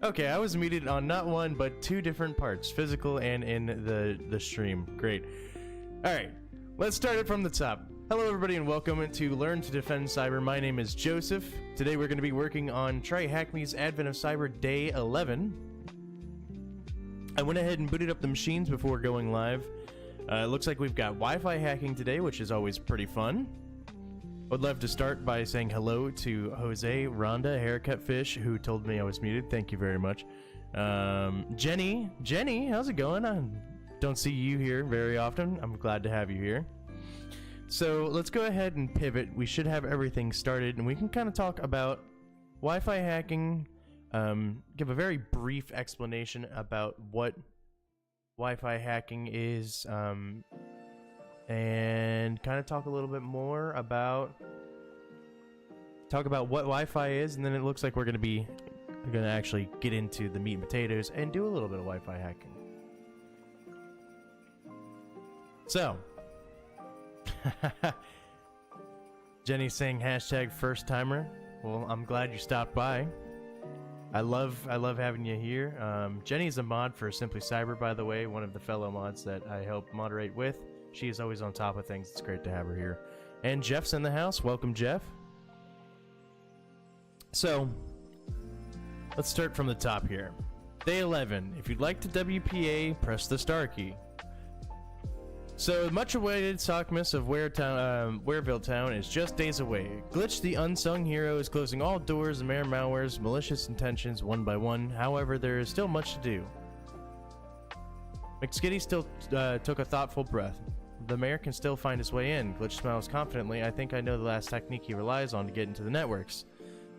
Okay, I was muted on not one, but two different parts, physical and in the stream. Great. Alright, let's start it from the top. Hello everybody and welcome to Learn to Defend Cyber. My name is Joseph. Today we're going to be working on Try Hack Me's Advent of Cyber Day 11. I went ahead and booted up the machines before going live. It looks like we've got Wi-Fi hacking today, which is always pretty fun. Would love to start by saying hello to Jose, Rhonda, Haircut Fish, who told me I was muted. Thank you very much. Jenny, how's it going? I don't see you here very often. I'm glad to have you here. So let's go ahead and pivot. We should have everything started, and we can kind of talk about Wi-Fi hacking, give a very brief explanation about what Wi-Fi hacking is, and kind of talk a little bit more about what Wi-Fi is, and then it looks like we're gonna actually get into the meat and potatoes and do a little bit of Wi-Fi hacking. So Jenny's saying hashtag first timer. Well, I'm glad you stopped by. I love having you here. Jenny's a mod for Simply Cyber, by the way, one of the fellow mods that I help moderate with. She is always on top of things. It's great to have her here. And Jeff's in the house. Welcome, Jeff. So, let's start from the top here. Day 11. If you'd like to WPA, press the star key. So, much awaited Sockmas of Wareville Town is just days away. Glitch, the unsung hero, is closing all doors and malware's malicious intentions one by one. However, there is still much to do. McSkitty still took a thoughtful breath. The mayor can still find his way in. Glitch smiles confidently. I think I know the last technique he relies on to get into the networks.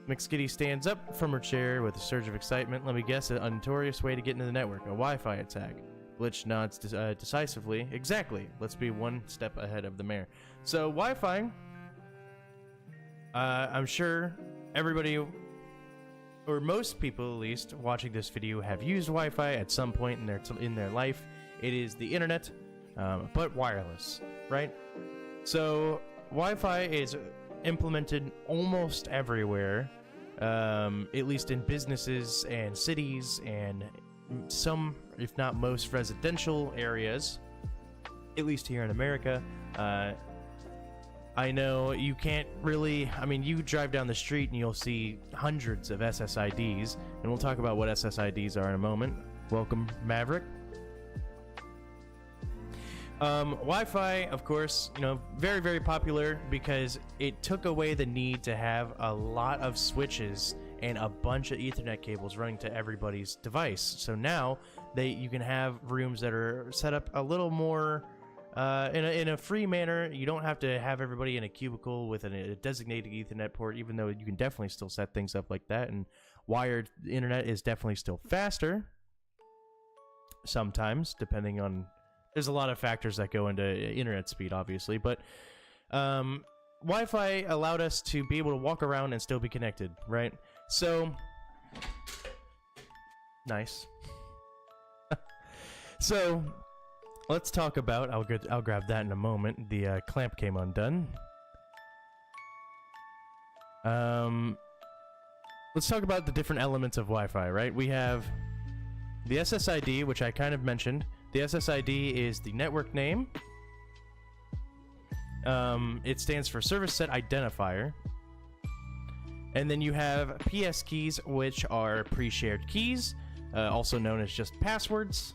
McSkitty stands up from her chair with a surge of excitement. Let me guess, a notorious way to get into the network, a Wi-Fi attack. Glitch nods decisively. Exactly. Let's be one step ahead of the mayor. So, Wi-Fi, I'm sure everybody, or most people at least, watching this video have used Wi-Fi at some point in their life. It is the internet, but wireless, right? So, Wi-Fi is implemented almost everywhere, at least in businesses and cities and some, if not most, residential areas, at least here in America. I know you can't really, I mean, you drive down the street and you'll see hundreds of SSIDs, and we'll talk about what SSIDs are in a moment. Welcome, Maverick. Wi-Fi, of course, you know, very, very popular because it took away the need to have a lot of switches and a bunch of Ethernet cables running to everybody's device. So now you can have rooms that are set up a little more in a free manner. You don't have to have everybody in a cubicle with a designated Ethernet port, even though you can definitely still set things up like that. And wired internet is definitely still faster sometimes, depending on. There's a lot of factors that go into internet speed, obviously, but Wi-Fi allowed us to be able to walk around and still be connected, right? So, nice. So, let's talk about, I'll grab that in a moment. The clamp came undone. Let's talk about the different elements of Wi-Fi, right? We have the SSID, which I kind of mentioned. The SSID is the network name. It stands for Service Set Identifier. And then you have PS keys, which are pre-shared keys, also known as just passwords.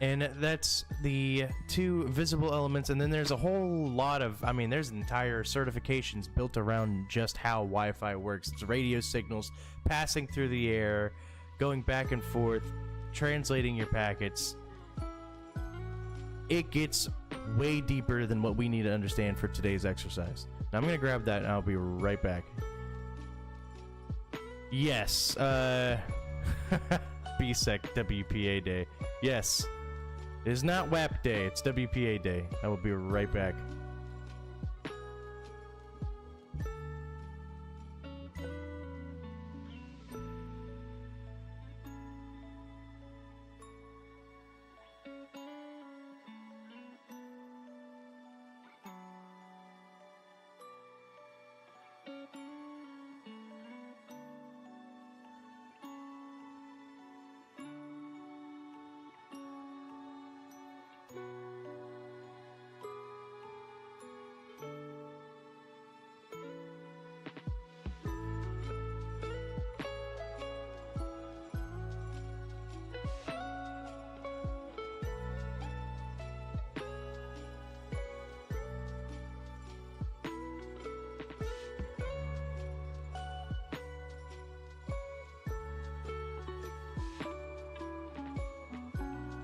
And that's the two visible elements. And then there's a whole lot of, I mean, there's entire certifications built around just how Wi-Fi works. It's radio signals passing through the air, going back and forth, translating your packets. It gets way deeper than what we need to understand for today's exercise. Now I'm gonna grab that and I'll be right back. Yes, BSEC WPA Day. Yes, it is not WAP Day, it's WPA Day. I will be right back.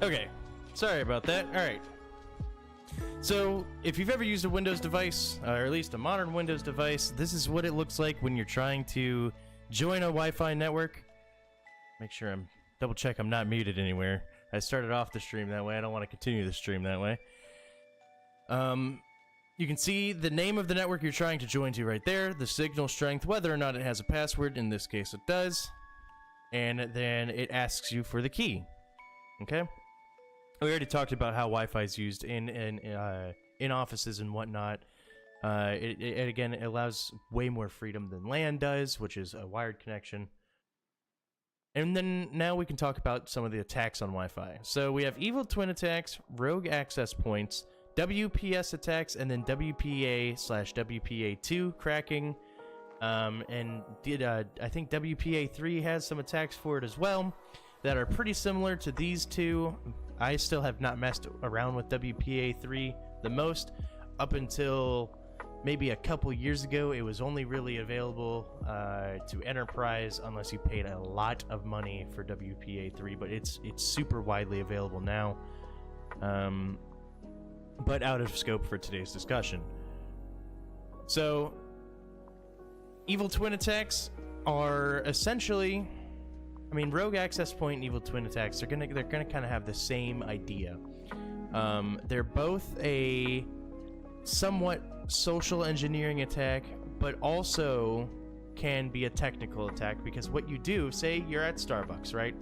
Okay, sorry about that. All right. So, if you've ever used a Windows device, or at least a modern Windows device, this is what it looks like when you're trying to join a Wi-Fi network. Make sure double check I'm not muted anywhere. I started off the stream that way. I don't want to continue the stream that way. You can see the name of the network you're trying to join to right there, the signal strength, whether or not it has a password. In this case, it does. And then it asks you for the key. Okay? We already talked about how Wi-Fi is used in offices and whatnot. It again, it allows way more freedom than LAN does, which is a wired connection. And then now we can talk about some of the attacks on Wi-Fi. So we have evil twin attacks, rogue access points, WPS attacks, and then WPA/WPA2 cracking. I think WPA3 has some attacks for it as well that are pretty similar to these two. I still have not messed around with WPA3 the most. Up until maybe a couple years ago, it was only really available to enterprise unless you paid a lot of money for WPA3, but it's super widely available now, but out of scope for today's discussion. So evil twin attacks are essentially, I mean, rogue access point and evil twin attacks, they're gonna kind of have the same idea. They're both a somewhat social engineering attack, but also can be a technical attack, because what you do, say you're at Starbucks, right?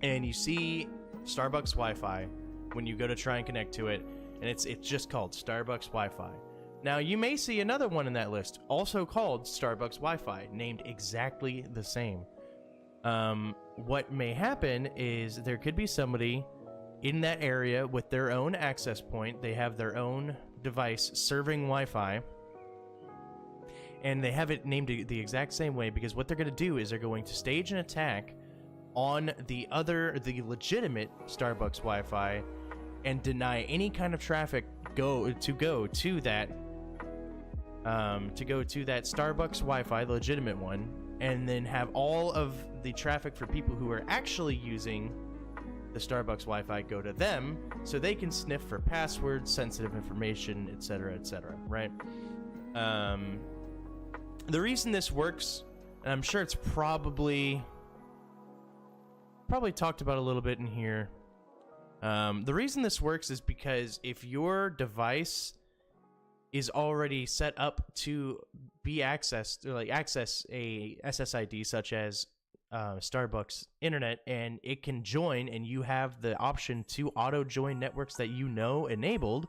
And you see Starbucks Wi-Fi when you go to try and connect to it, and it's just called Starbucks Wi-Fi. Now, you may see another one in that list, also called Starbucks Wi-Fi, named exactly the same. What may happen is there could be somebody in that area with their own access point. They have their own device serving Wi-Fi, and they have it named the exact same way, because what they're going to do is they're going to stage an attack on the legitimate Starbucks Wi-Fi and deny any kind of traffic to go to that Starbucks Wi-Fi, the legitimate one, and then have all of the traffic for people who are actually using the Starbucks Wi-Fi go to them, so they can sniff for passwords, sensitive information, etc., right? The reason this works, and I'm sure it's probably talked about a little bit in here. The reason this works is because if your device is already set up to be accessed, or like access a SSID such as Starbucks internet, and it can join, and you have the option to auto join networks that you know enabled,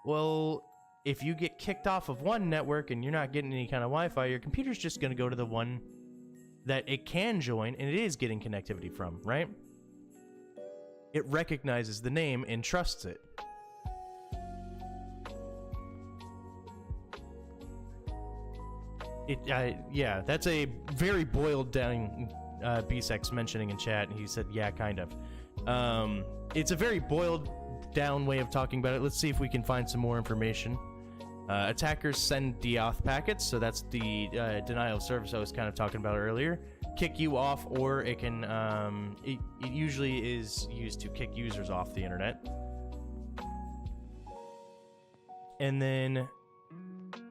well, if you get kicked off of one network and you're not getting any kind of Wi-Fi, your computer's just going to go to the one that it can join and it is getting connectivity from, right? It recognizes the name and trusts it. Yeah, that's a very boiled down B-Sex mentioning in chat. He said, yeah, kind of. It's a very boiled down way of talking about it. Let's see if we can find some more information. Attackers send deauth packets, so that's the denial of service I was kind of talking about earlier. Kick you off, or it can, it usually is used to kick users off the internet. And then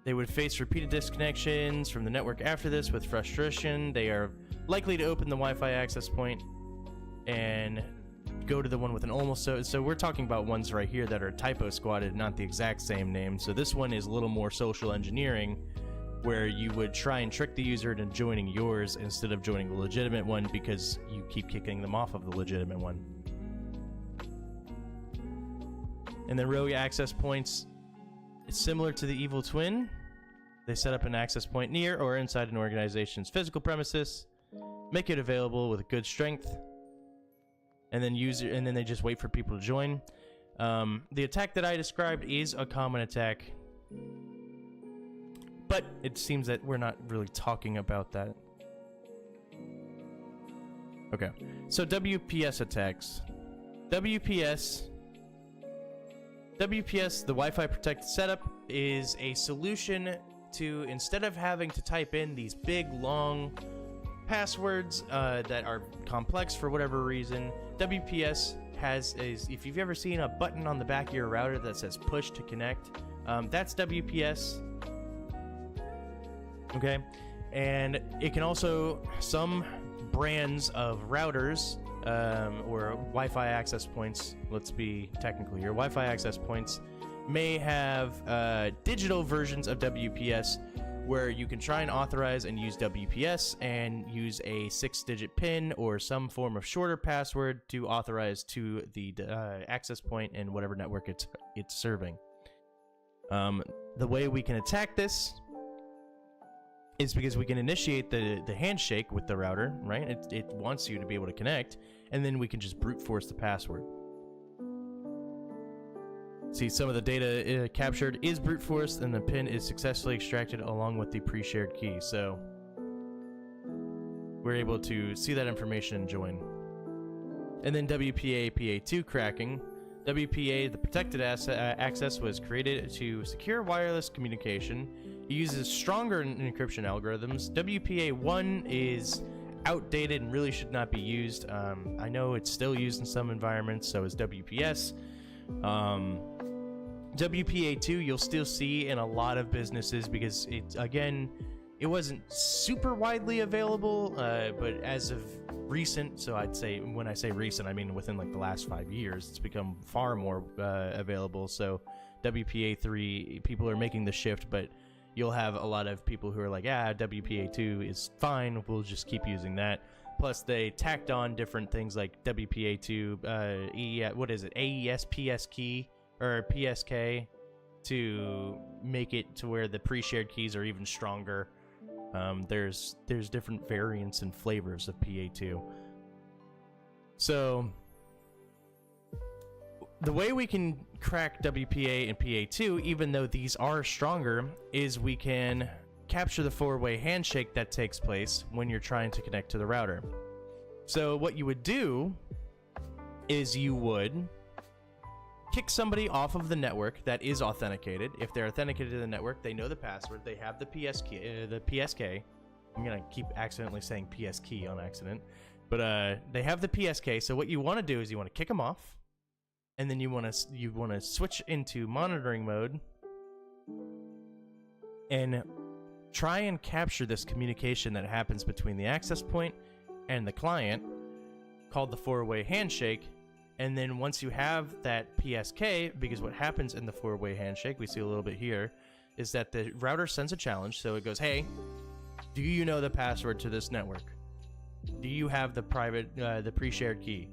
they would face repeated disconnections from the network after this with frustration. They are likely to open the Wi-Fi access point and go to the one with an almost so we're talking about ones right here that are typo squatted, not the exact same name. So this one is a little more social engineering, where you would try and trick the user into joining yours instead of joining the legitimate one, because you keep kicking them off of the legitimate one. And then rogue access points, it's similar to the evil twin. They set up an access point near or inside an organization's physical premises, make it available with good strength, and then they just wait for people to join. The attack that I described is a common attack, but it seems that we're not really talking about that. Okay, so WPS attacks. WPS, the Wi-Fi protected setup, is a solution to, instead of having to type in these big, long passwords that are complex for whatever reason, WPS has if you've ever seen a button on the back of your router that says push to connect, that's WPS. Okay, and it can also, some brands of routers or Wi-Fi access points, let's be technical here, Wi-Fi access points may have digital versions of WPS where you can try and authorize and use WPS and use a 6-digit PIN or some form of shorter password to authorize to the access point and whatever network it's serving. The way we can attack this is because we can initiate the handshake with the router, right? It wants you to be able to connect, and then we can just brute force the password. See, some of the data captured is brute forced, and the PIN is successfully extracted along with the pre-shared key. So we're able to see that information and join. And then WPA PA2 cracking. WPA, the protected access, was created to secure wireless communication. It uses stronger encryption algorithms. WPA1 is outdated and really should not be used. I know it's still used in some environments, so is WPS. WPA2 you'll still see in a lot of businesses because it wasn't super widely available, but as of recent, so I'd say, when I say recent, I mean within like the last 5 years, it's become far more available. So WPA3, people are making the shift, but you'll have a lot of people who are like, yeah, WPA2 is fine, we'll just keep using that. Plus they tacked on different things like WPA2, what is it, AES PS key or PSK to make it to where the pre-shared keys are even stronger. There's different variants and flavors of PA2. So the way we can crack WPA and PA2, even though these are stronger, is we can capture the four-way handshake that takes place when you're trying to connect to the router. So what you would do is you would kick somebody off of the network that is authenticated. If they're authenticated to the network, they know the password, they have the PSK. I'm gonna keep accidentally saying PS key on accident, but they have the PSK. So what you want to do is you want to kick them off, and then you want to switch into monitoring mode and try and capture this communication that happens between the access point and the client, called the four-way handshake. And then once you have that PSK, because what happens in the four-way handshake, we see a little bit here, is that the router sends a challenge. So it goes, hey, do you know the password to this network? Do you have the the pre-shared key?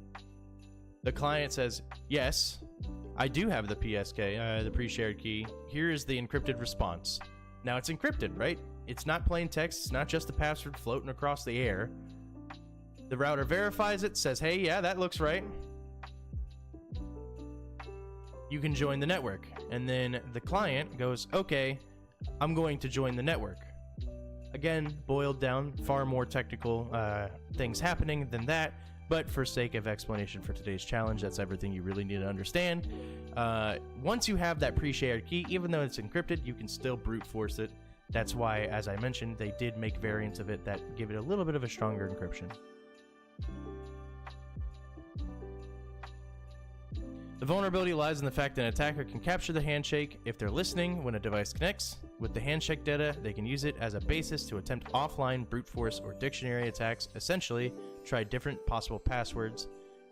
The client says, yes, I do have the PSK, the pre-shared key. Here is the encrypted response. Now it's encrypted, right? It's not plain text. It's not just the password floating across the air. The router verifies it, says, hey, yeah, that looks right. You can join the network. And then the client goes, okay, I'm going to join the network. Again, boiled down, far more technical things happening than that, but for sake of explanation for today's challenge, that's everything you really need to understand. Once you have that pre-shared key, even though it's encrypted, you can still brute force it. That's why, as I mentioned, they did make variants of it that give it a little bit of a stronger encryption. The vulnerability lies in the fact that an attacker can capture the handshake if they're listening when a device connects. With the handshake data, they can use it as a basis to attempt offline brute force or dictionary attacks, essentially try different possible passwords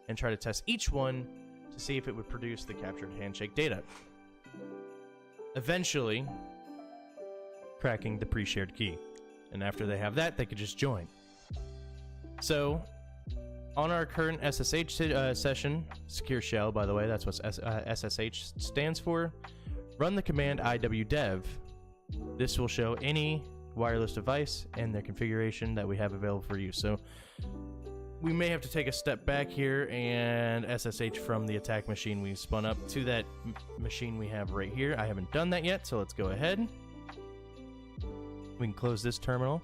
and try to test each one to see if it would produce the captured handshake data. Eventually, cracking the pre-shared key. And after they have that, they could just join. So, on our current SSH session, secure shell, by the way, that's what SSH stands for, run the command iwdev. This will show any wireless device and their configuration that we have available for you. So we may have to take a step back here and SSH from the attack machine we spun up to that machine we have right here. I haven't done that yet, so let's go ahead. We can close this terminal.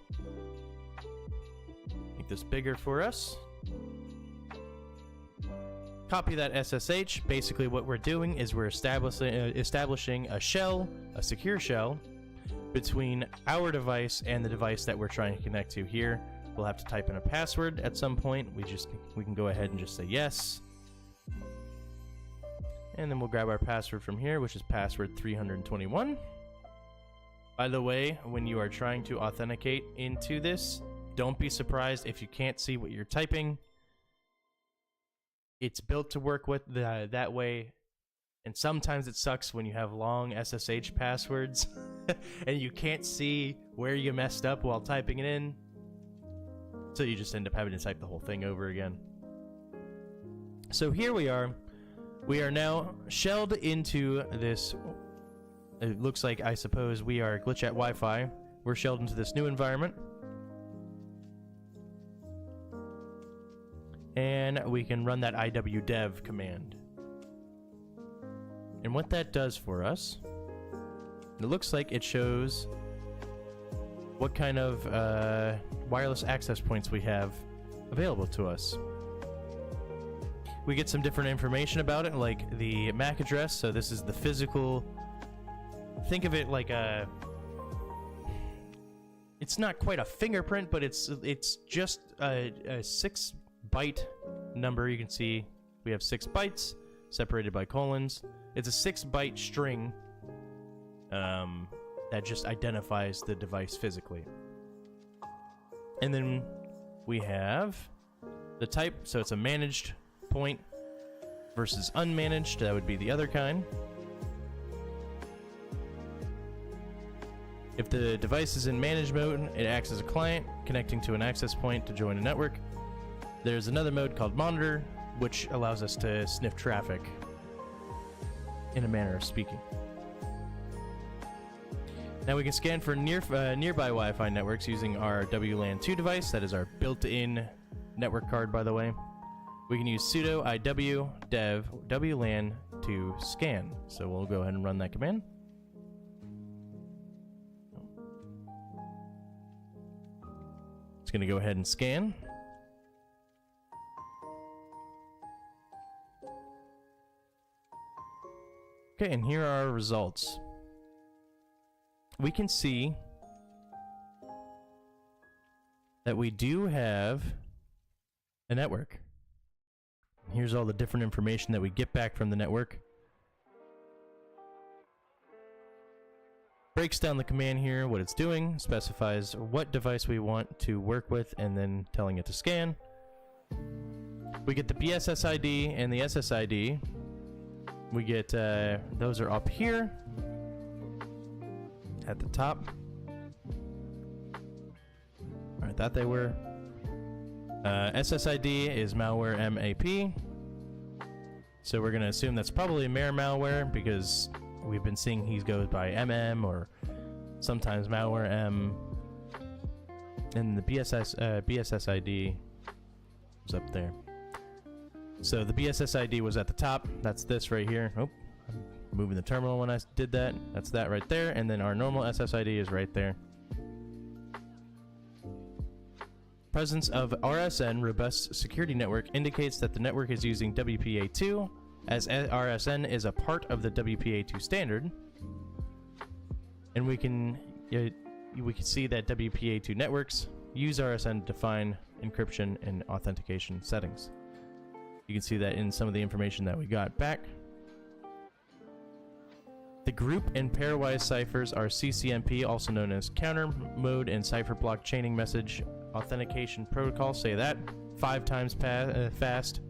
Make this bigger for us. Copy that SSH. Basically what we're doing is we're establishing a shell, a secure shell, between our device and the device that we're trying to connect to here. We'll have to type in a password at some point. We can go ahead and just say yes. And then we'll grab our password from here, which is password 321. By the way, when you are trying to authenticate into this, don't be surprised if you can't see what you're typing. It's built to work with that way, and sometimes it sucks when you have long SSH passwords and you can't see where you messed up while typing it in. So you just end up having to type the whole thing over again. So here we are. We are now shelled into this. It looks like, I suppose, we are glitch at Wi-Fi. We're shelled into this new environment. And we can run that iwdev command. And what that does for us, it looks like it shows what kind of wireless access points we have available to us. We get some different information about it, like the MAC address. So this is the physical. Think of it like a. It's not quite a fingerprint, but it's just a 6-byte number. You can see we have 6 bytes separated by colons. It's a 6-byte string that just identifies the device physically. And then we have the type, so it's a managed point versus unmanaged. That would be the other kind. If the device is in managed mode, it acts as a client connecting to an access point to join a network. There's another mode called monitor, which allows us to sniff traffic in a manner of speaking. Now we can scan for nearby Wi-Fi networks using our WLAN 2 device. That is our built-in network card, by the way. We can use sudo iwdev WLAN to scan. So we'll go ahead and run that command. It's going to go ahead and scan. Okay, and here are our results. We can see that we do have a network. Here's all the different information that we get back from the network. Breaks down the command here, what it's doing, specifies what device we want to work with, and then telling it to scan. We get the BSS ID and the SSID. We get, those are up here at the top. I thought they were. SSID is malware MAP. So we're going to assume that's probably Mare malware because we've been seeing he goes by MM or sometimes malware M. And the BSS ID is up there. So the BSS ID was at the top. That's this right here. Oh, I'm moving the terminal when I did that. That's that right there. And then our normal SSID is right there. Presence of RSN, Robust Security Network, indicates that the network is using WPA2, as RSN is a part of the WPA2 standard. And we can see that WPA2 networks use RSN to define encryption and authentication settings. You can see that in some of the information that we got back. The group and pairwise ciphers are CCMP, also known as counter mode and cipher block chaining message authentication protocol. Say that 5 times fast.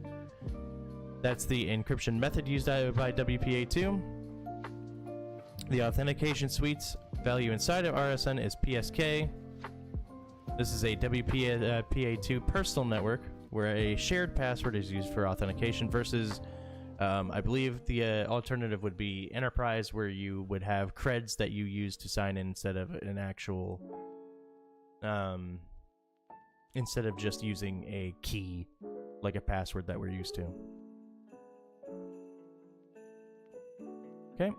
That's the encryption method used by WPA2. The authentication suite's value inside of RSN is PSK. This is a WPA2 personal network where a shared password is used for authentication versus I believe the alternative would be enterprise, where you would have creds that you use to sign in instead of an actual instead of just using a key like a password that we're used to. Okay.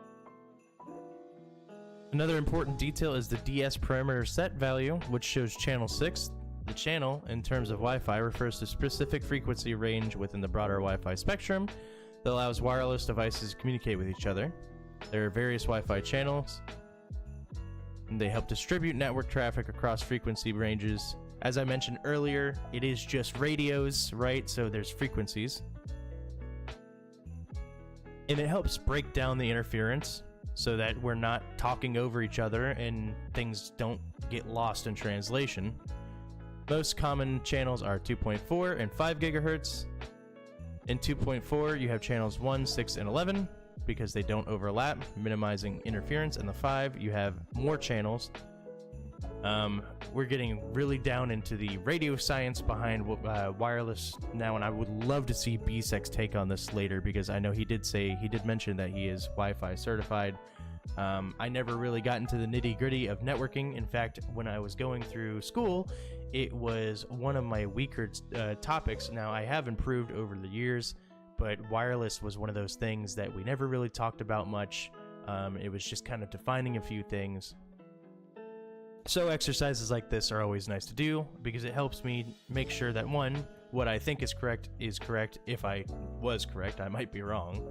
Another important detail is the DS parameter set value, which shows channel 6. The channel, in terms of Wi-Fi, refers to specific frequency range within the broader Wi-Fi spectrum that allows wireless devices to communicate with each other. There are various Wi-Fi channels, and they help distribute network traffic across frequency ranges. As I mentioned earlier, it is just radios, right? So there's frequencies. And it helps break down the interference so that we're not talking over each other and things don't get lost in translation. Most common channels are 2.4 and 5 gigahertz. In 2.4, you have channels 1, 6, and 11 because they don't overlap, minimizing interference. In the 5, you have more channels. We're getting really down into the radio science behind wireless now, and I would love to see BSEC's take on this later because I know he did mention that he is Wi-Fi certified. I never really got into the nitty-gritty of networking. In fact, when I was going through school, it was one of my weaker topics. Now, I have improved over the years, but wireless was one of those things that we never really talked about much. It was just kind of defining a few things. So exercises like this are always nice to do because it helps me make sure that, one, what I think is correct. If I was correct, I might be wrong.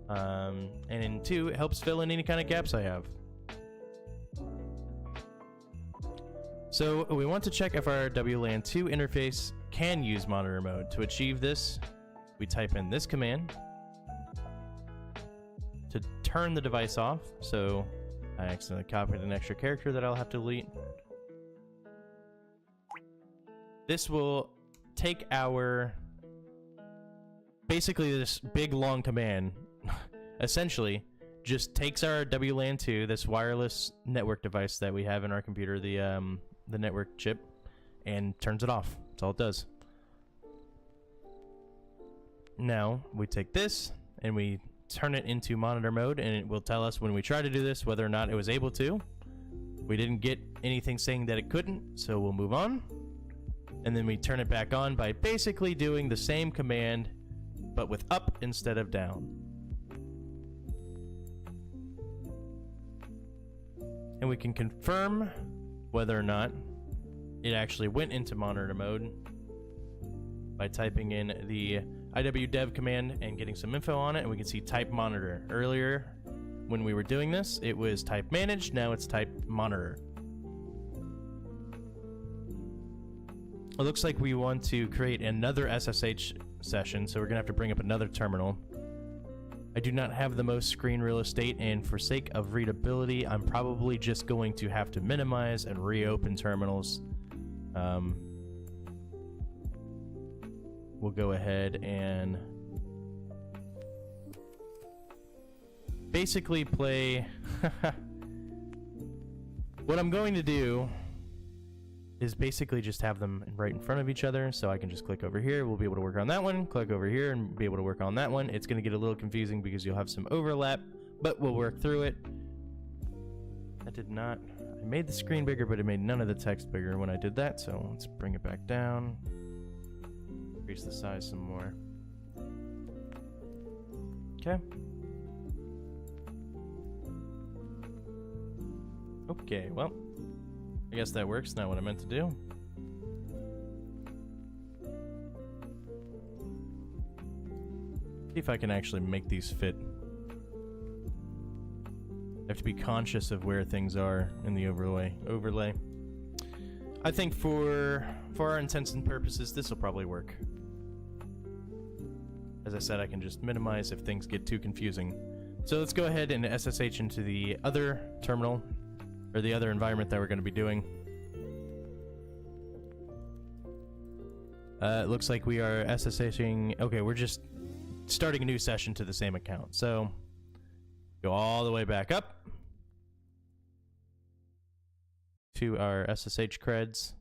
And two, it helps fill in any kind of gaps I have. So we want to check if our WLAN 2 interface can use monitor mode. To achieve this, we type in this command to turn the device off. So I accidentally copied an extra character that I'll have to delete. This will take basically this big long command essentially just takes our WLAN 2, this wireless network device that we have in our computer, the network chip, and turns it off. That's all it does. Now we take this and we turn it into monitor mode, and it will tell us when we try to do this whether or not it was able to. We didn't get anything saying that it couldn't, so we'll move on. And then we turn it back on by basically doing the same command but with up instead of down. And we can confirm whether or not it actually went into monitor mode by typing in the iwdev command and getting some info on it, and we can see type monitor. Earlier, when we were doing this, it was type managed, now it's type monitor. It looks like we want to create another SSH session, so we're gonna have to bring up another terminal. I do not have the most screen real estate, and for sake of readability, I'm probably just going to have to minimize and reopen terminals. We'll go ahead and basically play. What I'm going to do is basically just have them right in front of each other, so I can just click over here. We'll be able to work on that one, click over here, and be able to work on that one. It's going to get a little confusing because you'll have some overlap, but we'll work through it. I made the screen bigger, but it made none of the text bigger when I did that, so let's bring it back down. Increase the size some more. Okay. Okay, well, I guess that works. Not what I meant to do. See if I can actually make these fit. I have to be conscious of where things are in the overlay. I think for our intents and purposes, this will probably work. As I said, I can just minimize if things get too confusing. So let's go ahead and SSH into the other terminal, or the other environment that we're going to be doing. It looks like we are SSHing. Okay, we're just starting a new session to the same account. So go all the way back up to our SSH creds.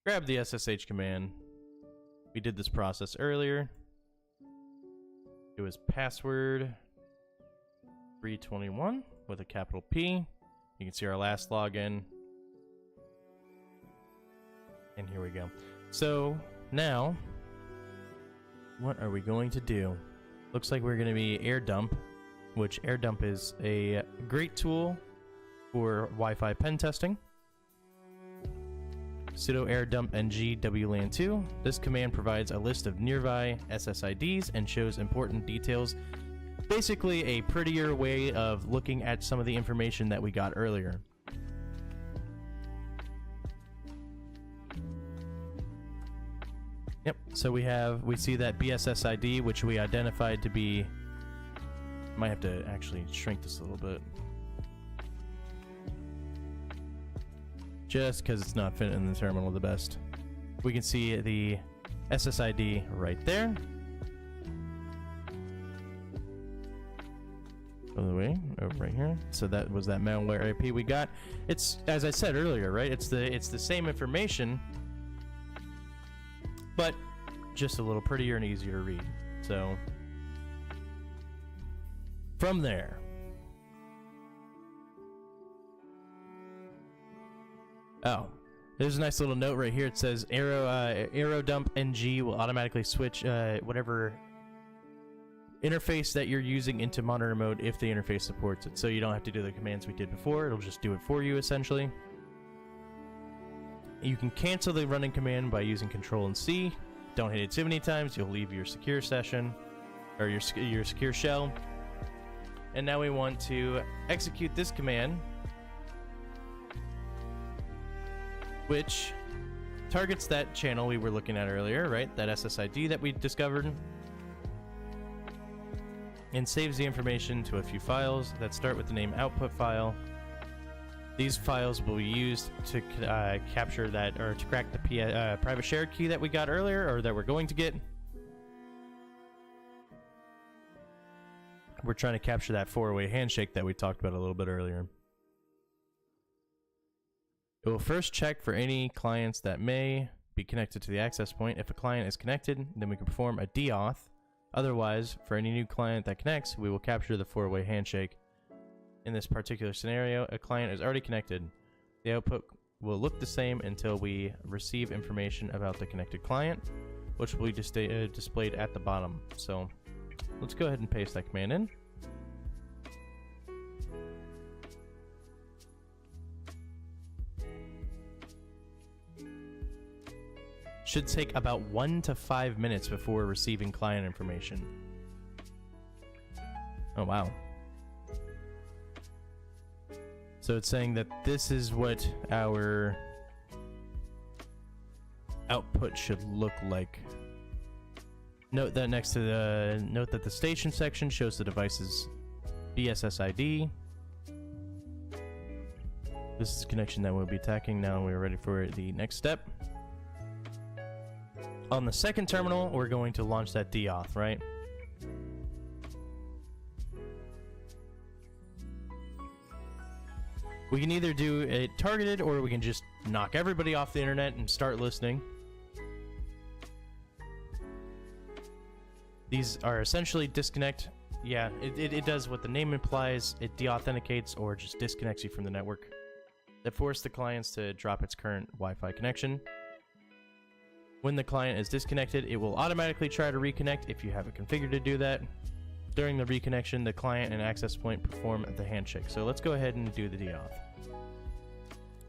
Grab the SSH command. We did this process earlier. It was password 321 with a capital P. You can see our last login. And here we go. So now, what are we going to do? Looks like we're going to be air dump, which air dump is a great tool for Wi-Fi pen testing. Sudo air dump ng wlan2. This command provides a list of nearby SSIDs and shows important details. Basically a prettier way of looking at some of the information that we got earlier. Yep, so we see that BSSID, which we identified to be, might have to actually shrink this a little bit. Just because it's not fitting in the terminal the best. We can see the SSID right there. By the way, over right here. So that was that malware IP we got. It's, as I said earlier, right? It's the same information, but just a little prettier and easier to read. So from there, oh, there's a nice little note right here. It says arrow dump ng will automatically switch whatever interface that you're using into monitor mode if the interface supports it. So you don't have to do the commands we did before. It'll just do it for you essentially. You can cancel the running command by using Control and C. Don't hit it too many times, you'll leave your secure session, or your secure shell. And now we want to execute this command, which targets that channel we were looking at earlier, right? That SSID that we discovered. And saves the information to a few files that start with the name output file. These files will be used to capture that, or to crack the private shared key that we got earlier, or that we're going to get. We're trying to capture that four-way handshake that we talked about a little bit earlier. It will first check for any clients that may be connected to the access point. If a client is connected, then we can perform a deauth. Otherwise, for any new client that connects, we will capture the four-way handshake. In this particular scenario, a client is already connected. The output will look the same until we receive information about the connected client, which will be displayed at the bottom. So let's go ahead and paste that command in. Should take about 1 to 5 minutes before receiving client information. Oh, wow. So it's saying that this is what our output should look like. Note that next to the station section shows the device's BSSID. This is the connection that we'll be attacking. Now we're ready for the next step. On the second terminal, we're going to launch that deauth, right? We can either do it targeted, or we can just knock everybody off the internet and start listening. These are essentially disconnect. Yeah, it does what the name implies. It deauthenticates or just disconnects you from the network. That forces the clients to drop its current Wi-Fi connection. When the client is disconnected, it will automatically try to reconnect if you have it configured to do that. During the reconnection, the client and access point perform the handshake. So let's go ahead and do the deauth.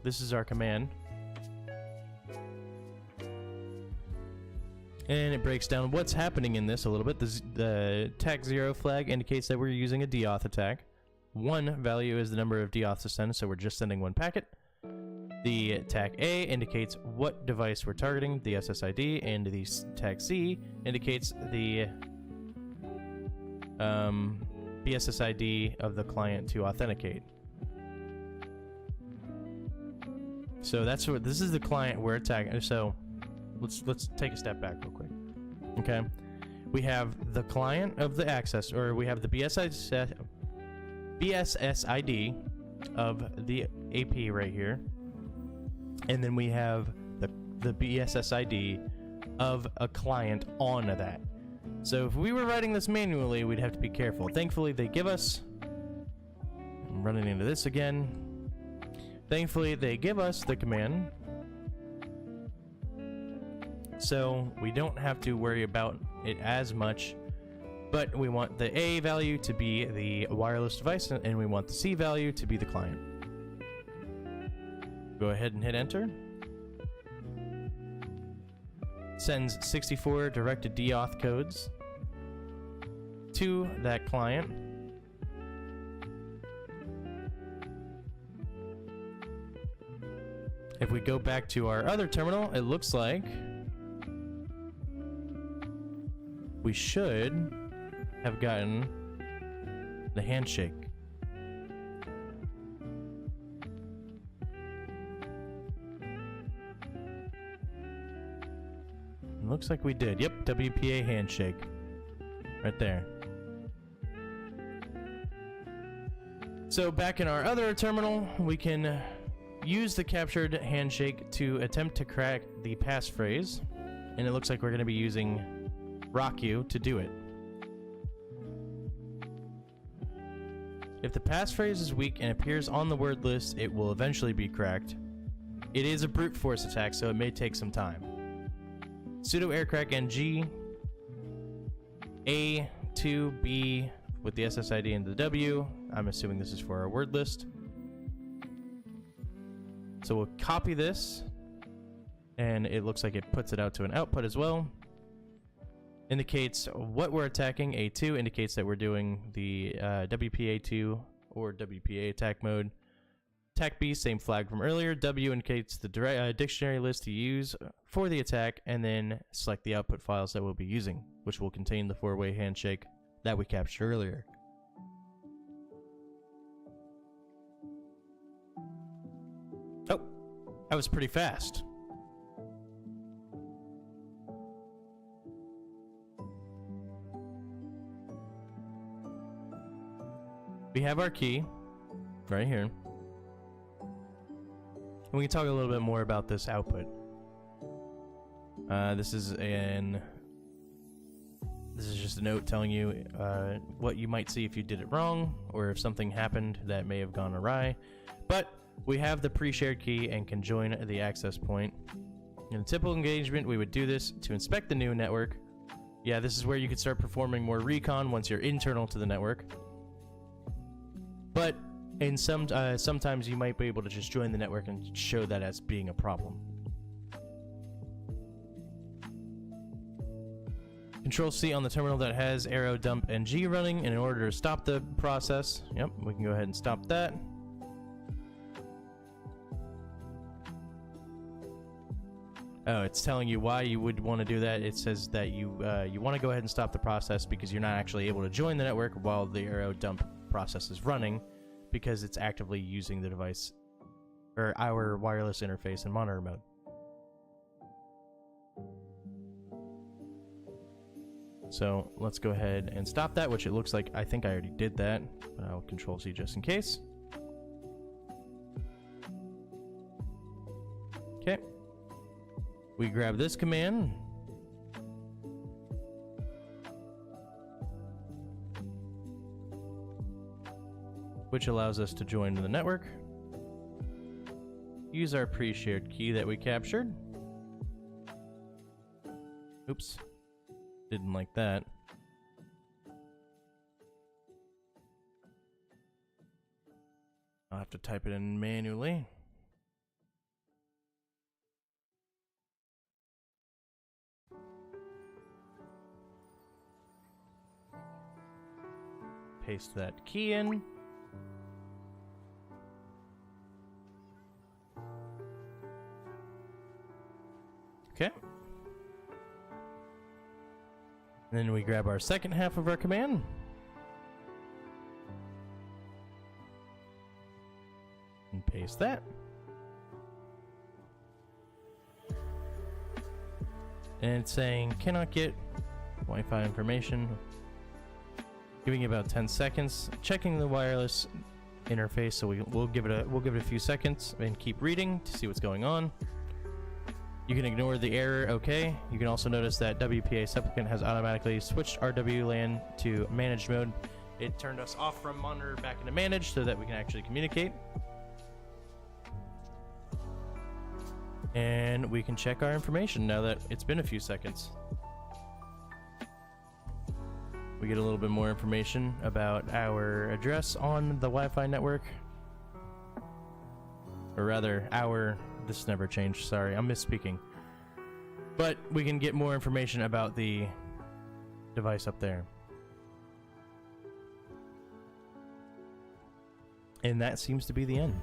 This is our command. And it breaks down what's happening in this a little bit. The tag 0 flag indicates that we're using a deauth attack. 1 value is the number of deauths to send, so we're just sending 1 packet. The tag A indicates what device we're targeting, the SSID, and the tag C indicates the BSSID of the client to authenticate. So that's what this is, the client we're attacking. So let's take a step back real quick. Okay, we have the client of the access, or we have the BSSID of the AP right here, and then we have the BSSID of a client on that. So if we were writing this manually, we'd have to be careful. Thankfully, they give us, I'm running into this again. Thankfully, they give us the command so we don't have to worry about it as much. But we want the A value to be the wireless device, and we want the C value to be the client. Go ahead and hit enter. Sends 64 directed deauth codes to that client. If we go back to our other terminal, it looks like we should have gotten the handshake. It looks like we did. Yep, WPA handshake. Right there. So back in our other terminal, we can use the captured handshake to attempt to crack the passphrase, and it looks like we're going to be using rock you to do it. If the passphrase is weak and appears on the word list, it will eventually be cracked. It is a brute force attack, so it may take some time. Sudo aircrack ng A to B with the SSID and the W. I'm assuming this is for our word list. So we'll copy this, and it looks like it puts it out to an output as well. Indicates what we're attacking. A2 indicates that we're doing the WPA2 or WPA attack mode. Attack B, same flag from earlier. W indicates the dictionary list to use for the attack, and then select the output files that we'll be using, which will contain the four-way handshake that we captured earlier. Oh, that was pretty fast. We have our key right here. And we can talk a little bit more about this output. This is just a note telling you what you might see if you did it wrong, or if something happened that may have gone awry. But we have the pre-shared key and can join the access point. In a typical engagement, we would do this to inspect the new network. Yeah, this is where you could start performing more recon once you're internal to the network. But in sometimes you might be able to just join the network and show that as being a problem. Control C on the terminal that has arrow dump ng running in order to stop the process. Yep, we can go ahead and stop that. Oh, it's telling you why you would want to do that. It says that you want to go ahead and stop the process because you're not actually able to join the network while the arrow dump process is running, because it's actively using the device or our wireless interface in monitor mode. So let's go ahead and stop that, which it looks like I think I already did that, but I'll Control C just in case. Okay. We grab this command. Which allows us to join the network. Use our pre-shared key that we captured. Oops. Didn't like that. I'll have to type it in manually. Paste that key in. Okay. Then we grab our second half of our command. And paste that. And it's saying cannot get Wi-Fi information. Giving it about 10 seconds. Checking the wireless interface, so we'll give it a few seconds and keep reading to see what's going on. You can ignore the error, okay. You can also notice that WPA supplicant has automatically switched our WLAN to managed mode. It turned us off from monitor back into managed so that we can actually communicate. And we can check our information now that it's been a few seconds. We get a little bit more information about our address on the Wi-Fi network. Or rather, this never changed, sorry, I'm misspeaking. But we can get more information about the device up there. And that seems to be the end.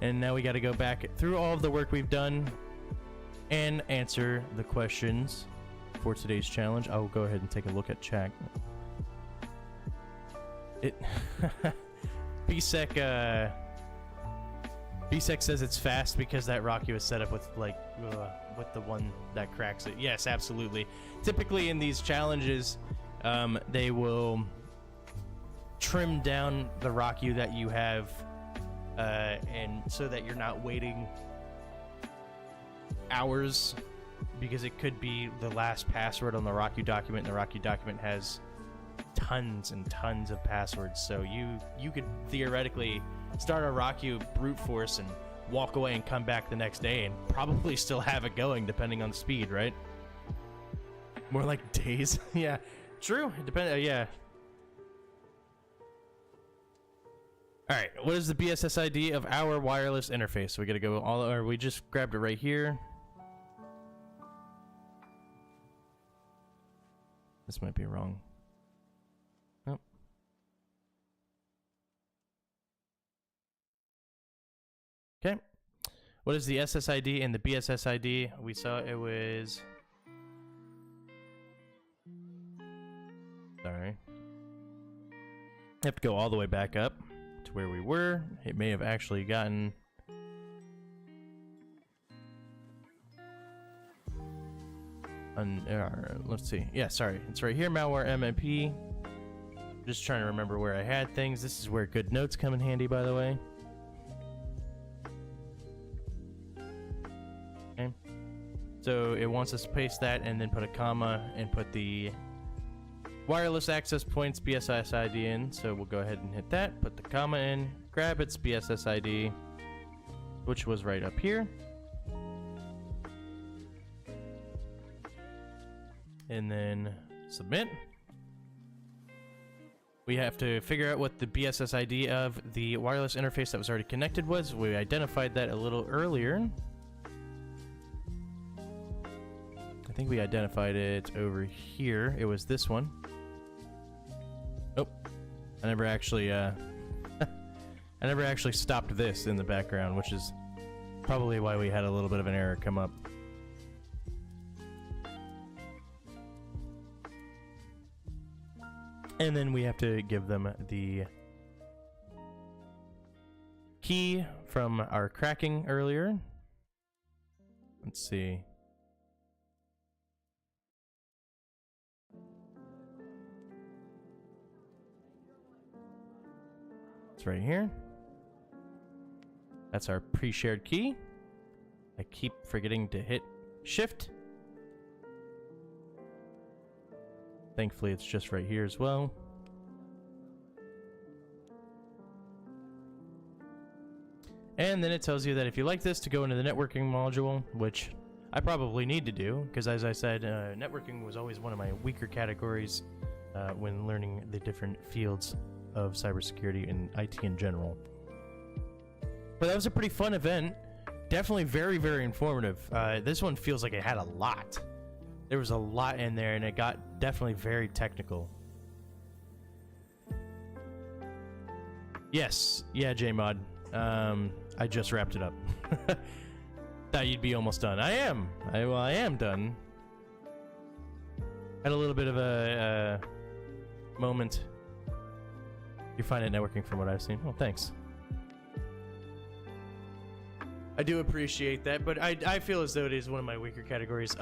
And now we got to go back through all of the work we've done and answer the questions for today's challenge. I'll go ahead and take a look at chat. BSEC says it's fast because that Rocky was set up with with the one that cracks it. Yes, absolutely. Typically in these challenges, they will trim down the Rocky that you have, and so that you're not waiting hours, because it could be the last password on the Rocky document, and the Rocky document has tons and tons of passwords. So you could theoretically start a Rocky brute force and walk away and come back the next day and probably still have it going, depending on the speed, right? More like days. Yeah, true. It depends. Yeah. All right. What is the BSS ID of our wireless interface? So we got to go or we just grabbed it right here. This might be wrong. Oh. Okay. What is the SSID and the BSSID? We saw it was... Sorry. I have to go all the way back up to where we were. It may have actually gotten... let's see. Yeah, sorry. It's right here, malware MMP. Just trying to remember where I had things. This is where good notes come in handy, by the way. Okay. So it wants us to paste that and then put a comma and put the wireless access points BSS ID in. So we'll go ahead and hit that, put the comma in, grab its BSS ID, which was right up here. And then submit. We have to figure out what the BSS ID of the wireless interface that was already connected was. We identified that a little earlier. I think we identified it over here. It was this one. Oh, I never actually I never actually stopped this in the background, which is probably why we had a little bit of an error come up. And then we have to give them the key from our cracking earlier. Let's see. It's right here. That's our pre-shared key. I keep forgetting to hit shift. Thankfully, it's just right here as well. And then it tells you that if you like this, to go into the networking module, which I probably need to do, because as I said, networking was always one of my weaker categories when learning the different fields of cybersecurity and IT in general. But that was a pretty fun event. Definitely very, very informative. This one feels like it had a lot. There was a lot in there, and it got definitely very technical. Yes. Yeah, JMod. I just wrapped it up. Thought you'd be almost done. I am. I am done. Had a little bit of a moment. You're fine at networking from what I've seen. Well, thanks. I do appreciate that, but I feel as though it is one of my weaker categories.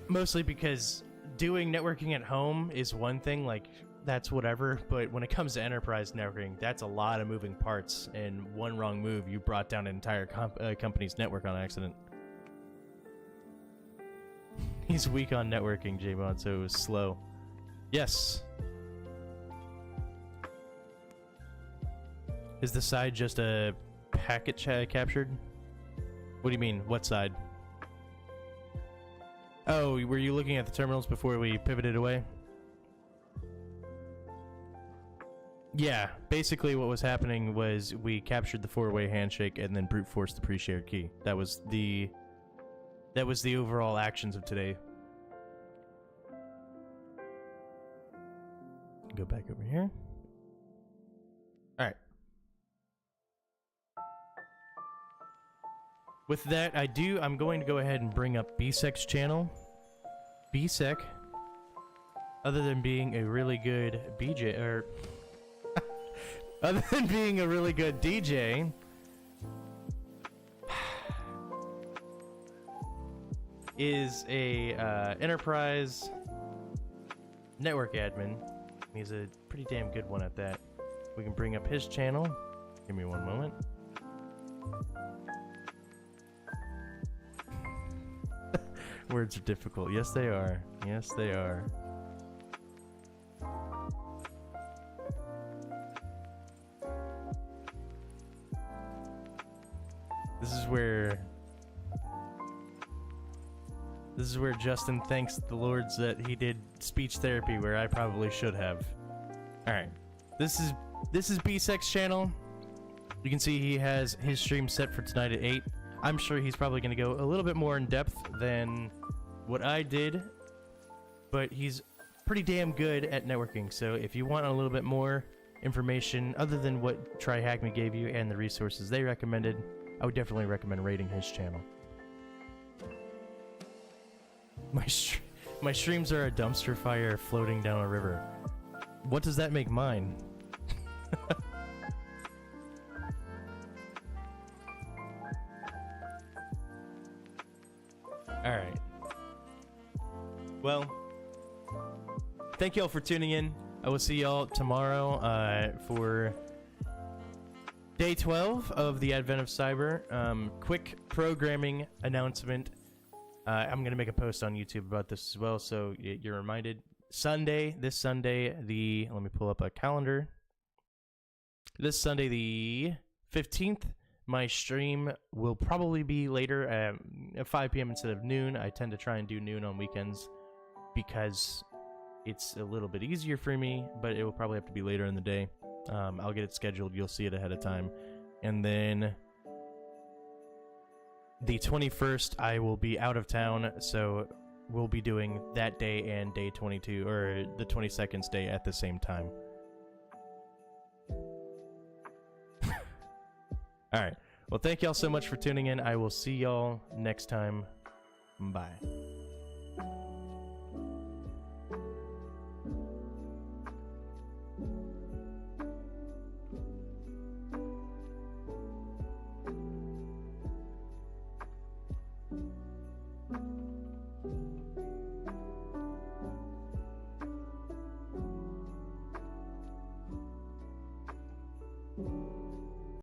Mostly because doing networking at home is one thing, like, that's whatever, but when it comes to enterprise networking, that's a lot of moving parts, and one wrong move, you brought down an entire company's network on accident. He's weak on networking, J-Mod, so it was slow. Yes. Is the side just a packet captured? What do you mean? What side? Oh, were you looking at the terminals before we pivoted away? Yeah, basically what was happening was we captured the four-way handshake and then brute forced the pre-shared key. That was the overall actions of today. Go back over here. All right. With that, I'm going to go ahead and bring up BSEC's channel. BSEC, other than being a really good BJ, or other than being a really good DJ, is a enterprise network admin. He's a pretty damn good one at that. We can bring up his channel. Give me one moment. Words are difficult. Yes, they are. Yes, they are. This is where Justin thanks the Lords that he did speech therapy where I probably should have. Alright. This is BSEC's channel. You can see he has his stream set for tonight at 8. I'm sure he's probably going to go a little bit more in depth than what I did, but he's pretty damn good at networking. So if you want a little bit more information other than what TryHackMe gave you and the resources they recommended, I would definitely recommend rating his channel. My streams are a dumpster fire floating down a river. What does that make mine? Alright. Well, thank y'all for tuning in. I will see y'all tomorrow for day 12 of the Advent of Cyber. Quick programming announcement. I'm going to make a post on YouTube about this as well, so you're reminded. This Sunday, let me pull up a calendar. This Sunday, the 15th, my stream will probably be later at 5 p.m. instead of noon. I tend to try and do noon on weekends because it's a little bit easier for me, but it will probably have to be later in the day. I'll get it scheduled. You'll see it ahead of time. And then the 21st, I will be out of town, so we'll be doing that day and day 22, or the 22nd's day at the same time. Alright. Well, thank y'all so much for tuning in. I will see y'all next time. Bye.